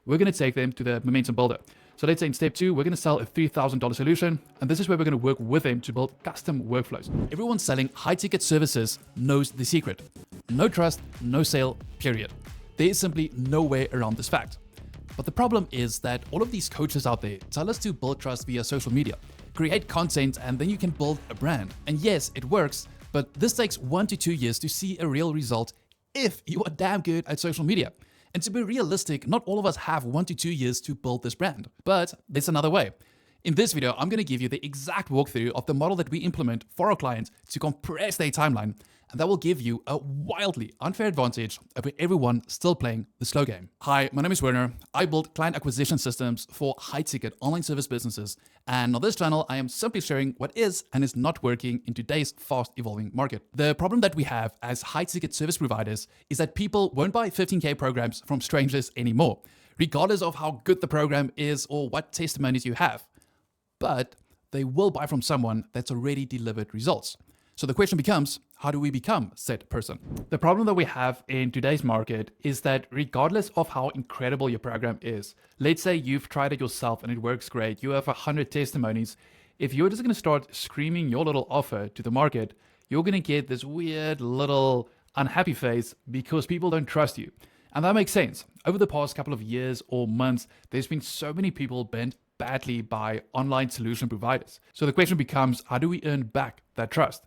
we're going to take them to the momentum builder. So let's say in step 2, we're going to sell a $3,000 solution, and this is where we're going to work with them to build custom workflows. Everyone selling high-ticket services knows the secret. No trust, no sale, period. There is simply no way around this fact. But the problem is that all of these coaches out there tell us to build trust via social media, create content, and then you can build a brand. And yes, it works, but this takes 1 to 2 years to see a real result if you are damn good at social media. And to be realistic, not all of us have 1 to 2 years to build this brand. But there's another way. In this video, I'm going to give you the exact walkthrough of the model that we implement for our clients to compress their timeline, and that will give you a wildly unfair advantage over everyone still playing the slow game. Hi, my name is Werner. I build client acquisition systems for high-ticket online service businesses, and on this channel, I am simply sharing what is and is not working in today's fast-evolving market. The problem that we have as high-ticket service providers is that people won't buy 15K programs from strangers anymore, regardless of how good the program is or what testimonies you have. But they will buy from someone that's already delivered results. So the question becomes, how do we become said person? The problem that we have in today's market is that regardless of how incredible your program is, let's say you've tried it yourself and it works great, you have 100 testimonies, if you're just going to start screaming your little offer to the market, you're going to get this weird little unhappy face because people don't trust you. And that makes sense. Over the past couple of years or months, there's been so many people bent badly by online solution providers. So the question becomes, how do we earn back that trust?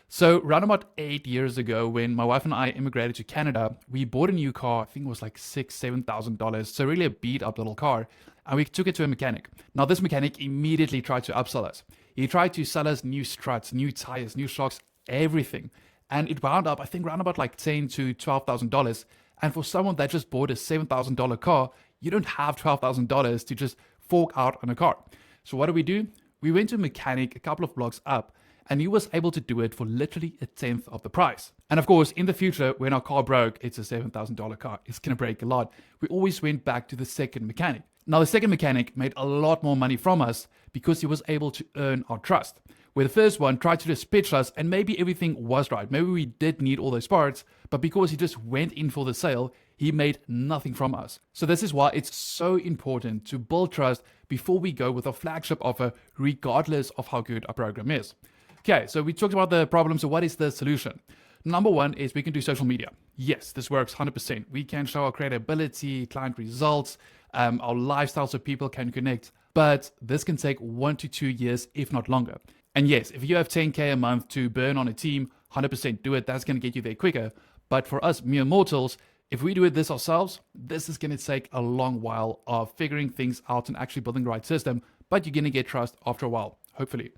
So around about 8 years ago, when my wife and I immigrated to Canada, we bought a new car. I think it was like $6,000-$7,000. So really a beat up little car. And we took it to a mechanic. Now this mechanic immediately tried to upsell us. He tried to sell us new struts, new tires, new shocks, everything. And it wound up, I think around about like $10,000 to $12,000. And for someone that just bought a $7,000 car, you don't have $12,000 to just fork out on a car. So what do? We went to a mechanic a couple of blocks up, and he was able to do it for literally a tenth of the price. And of course, in the future, when our car broke, it's a $7,000 car, it's gonna break a lot, we always went back to the second mechanic. Now, the second mechanic made a lot more money from us because he was able to earn our trust. Where the first one tried to just pitch us, and maybe everything was right. Maybe we did need all those parts, but because he just went in for the sale, he made nothing from us. So this is why it's so important to build trust before we go with our flagship offer, regardless of how good our program is. Okay, so we talked about the problem. So what is the solution? Number one is we can do social media. Yes, this works 100%. We can show our credibility, client results, our lifestyle so people can connect. But this can take 1 to 2 years, if not longer. And yes, if you have 10K a month to burn on a team, 100% do it. That's going to get you there quicker. But for us mere mortals, if we do it this ourselves, this is going to take a long while of figuring things out and actually building the right system. But you're going to get trust after a while, hopefully.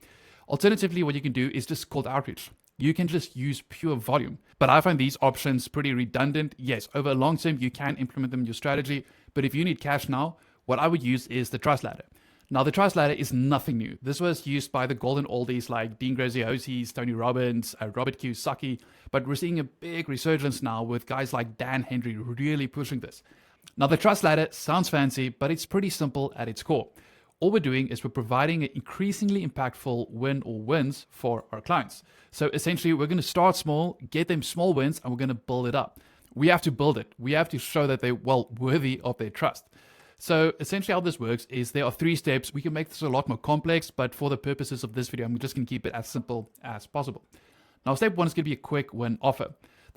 Alternatively, what you can do is just cold outreach. You can just use pure volume. But I find these options pretty redundant. Yes, over a long term, you can implement them in your strategy. But if you need cash now, what I would use is the trust ladder. Now, the trust ladder is nothing new. This was used by the golden oldies like Dean Graziosi, Tony Robbins, Robert Kiyosaki. But we're seeing a big resurgence now with guys like Dan Henry really pushing this. Now, the trust ladder sounds fancy, but it's pretty simple at its core. All we're doing is we're providing an increasingly impactful win or wins for our clients. So essentially, we're going to start small, get them small wins, and we're going to build it up. We have to build it. We have to show that they're well worthy of their trust. So essentially how this works is there are 3 steps. We can make this a lot more complex, but for the purposes of this video, I'm just going to keep it as simple as possible. Now, step 1 is going to be a quick win offer.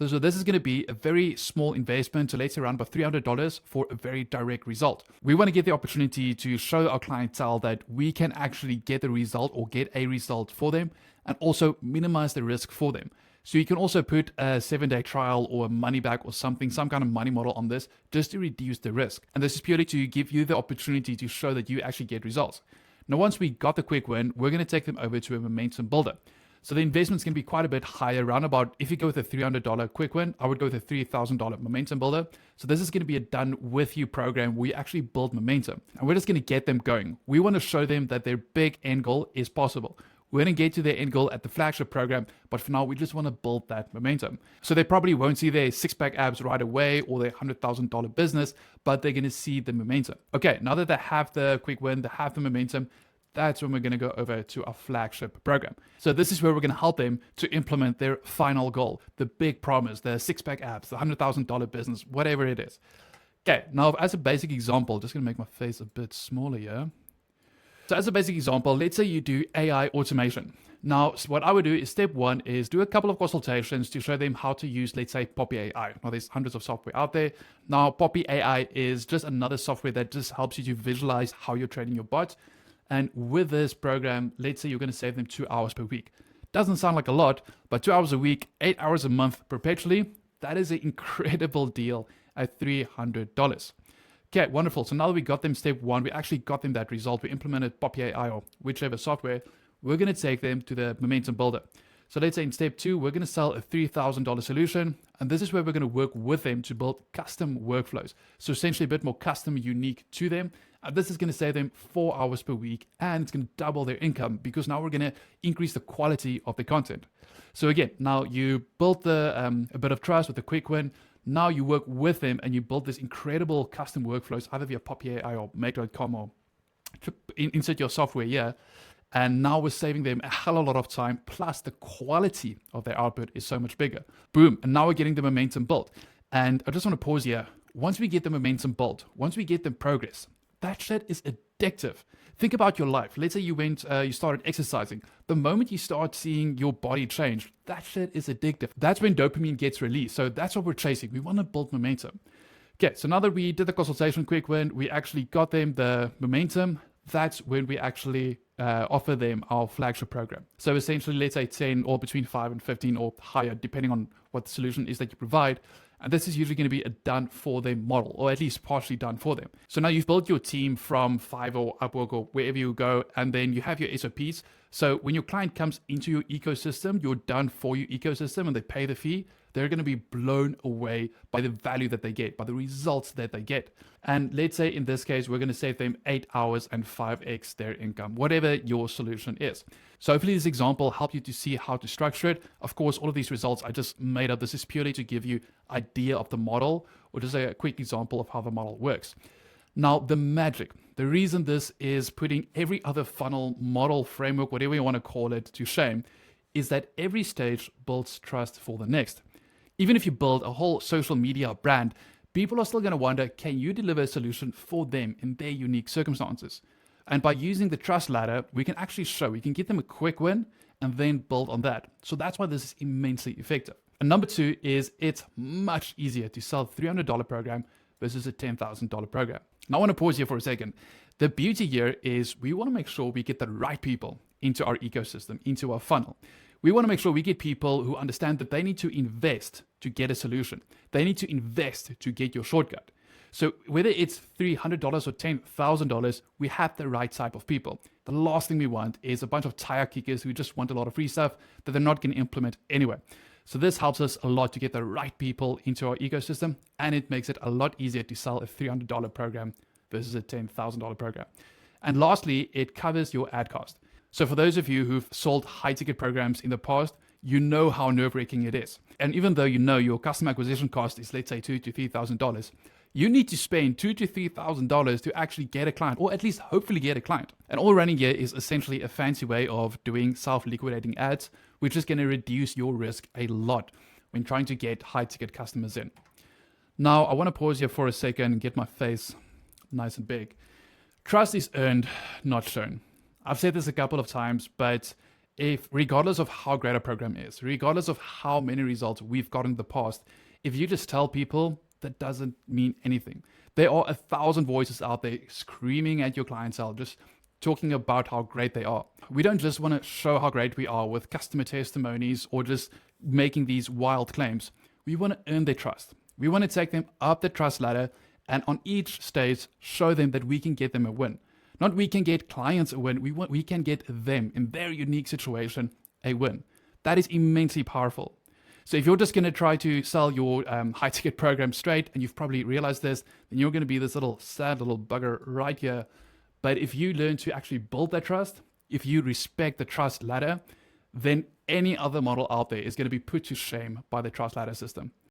So this is going to be a very small investment, so let's say around about $300 for a very direct result. We want to get the opportunity to show our clientele that we can actually get the result or get a result for them and also minimize the risk for them. So you can also put a 7-day trial or a money back or something, some kind of money model on this just to reduce the risk. And this is purely to give you the opportunity to show that you actually get results. Now, once we got the quick win, we're going to take them over to a momentum builder. So the investment's going to be quite a bit higher, around about, if you go with a $300 quick win, I would go with a $3,000 momentum builder. So this is going to be a done with you program where you actually build momentum. And we're just going to get them going. We want to show them that their big end goal is possible. We're going to get to their end goal at the flagship program, but for now, we just want to build that momentum. So they probably won't see their 6-pack abs right away or their $100,000 business, but they're going to see the momentum. Okay, now that they have the quick win, they have the momentum, that's when we're going to go over to our flagship program. So this is where we're going to help them to implement their final goal, the big promise, the 6-pack abs, the $100,000 business, whatever it is. Okay, now as a basic example, just gonna make my face a bit smaller here. So as a basic example, let's say you do AI automation. Now, what I would do is step one is do a couple of consultations to show them how to use, let's say, Poppy AI. Now, there's hundreds of software out there. Now, Poppy AI is just another software that just helps you to visualize how you're training your bot. And with this program, let's say you're going to save them 2 hours per week. Doesn't sound like a lot, but 2 hours a week, 8 hours a month perpetually, that is an incredible deal at $300. Okay, wonderful. So now that we got them step one, we actually got them that result. We implemented Poppy AI or whichever software. We're going to take them to the momentum builder. So let's say in step two, we're going to sell a $3,000 solution. And this is where we're going to work with them to build custom workflows. So essentially a bit more custom, unique to them. And this is going to save them 4 hours per week, and it's going to double their income because now we're going to increase the quality of the content. So again, now you built a bit of trust with a quick win. Now you work with them and you build this incredible custom workflows, either via Poppy AI or Make.com, or insert your software here. And now we're saving them a hell of a lot of time, plus the quality of their output is so much bigger. Boom. And now we're getting the momentum built. And I just want to pause here. Once we get the momentum built, once we get them progress, that shit is addictive. Think about your life. Let's say you started exercising. The moment you start seeing your body change, that shit is addictive. That's when dopamine gets released. So that's what we're chasing. We want to build momentum. Okay, so now that we did the consultation quick win, we actually got them the momentum. That's when we actually offer them our flagship program. So essentially, let's say 10 or between 5 and 15 or higher, depending on what the solution is that you provide. And this is usually going to be a done for them model, or at least partially done for them. So now you've built your team from Fiverr or Upwork or wherever you go, and then you have your SOPs. So when your client comes into your ecosystem, your done for you ecosystem, and they pay the fee, they're going to be blown away by the value that they get, by the results that they get. And let's say in this case, we're going to save them 8 hours and 5x their income, whatever your solution is. So hopefully this example helped you to see how to structure it. Of course, all of these results I just made up. This is purely to give you idea of the model, or just a quick example of how the model works. Now, the magic, the reason this is putting every other funnel, model, framework, whatever you want to call it, to shame, is that every stage builds trust for the next. Even if you build a whole social media brand, people are still going to wonder, can you deliver a solution for them in their unique circumstances? And by using the trust ladder, we can actually show, we can get them a quick win and then build on that. So that's why this is immensely effective. And number two is it's much easier to sell a $300 program versus a $10,000 program. Now I want to pause here for a second. The beauty here is we want to make sure we get the right people into our ecosystem, into our funnel. We want to make sure we get people who understand that they need to invest to get a solution. They need to invest to get your shortcut. So whether it's $300 or $10,000, we have the right type of people. The last thing we want is a bunch of tire kickers who just want a lot of free stuff that they're not going to implement anyway. So this helps us a lot to get the right people into our ecosystem, and it makes it a lot easier to sell a $300 program versus a $10,000 program. And lastly, it covers your ad cost. So for those of you who've sold high ticket programs in the past, you know how nerve-wracking it is. And even though you know your customer acquisition cost is, let's say, $2,000 to $3,000, you need to spend $2,000 to $3,000 to actually get a client, or at least hopefully get a client. And all running here is essentially a fancy way of doing self-liquidating ads, which is going to reduce your risk a lot when trying to get high ticket customers in. Now, I want to pause here for a second and get my face nice and big. Trust is earned, not shown. I've said this a couple of times, but if regardless of how great a program is, regardless of how many results we've got in the past, if you just tell people, that doesn't mean anything. There are 1,000 voices out there screaming at your clientele, just talking about how great they are. We don't just want to show how great we are with customer testimonies or just making these wild claims. We want to earn their trust. We want to take them up the trust ladder, and on each stage, show them that we can get them a win. Not we can get clients a win, we can get them in their unique situation a win. That is immensely powerful. So if you're just going to try to sell your high ticket program straight, and you've probably realized this, then you're going to be this little sad little bugger right here. But if you learn to actually build that trust, if you respect the trust ladder, then any other model out there is going to be put to shame by the trust ladder system.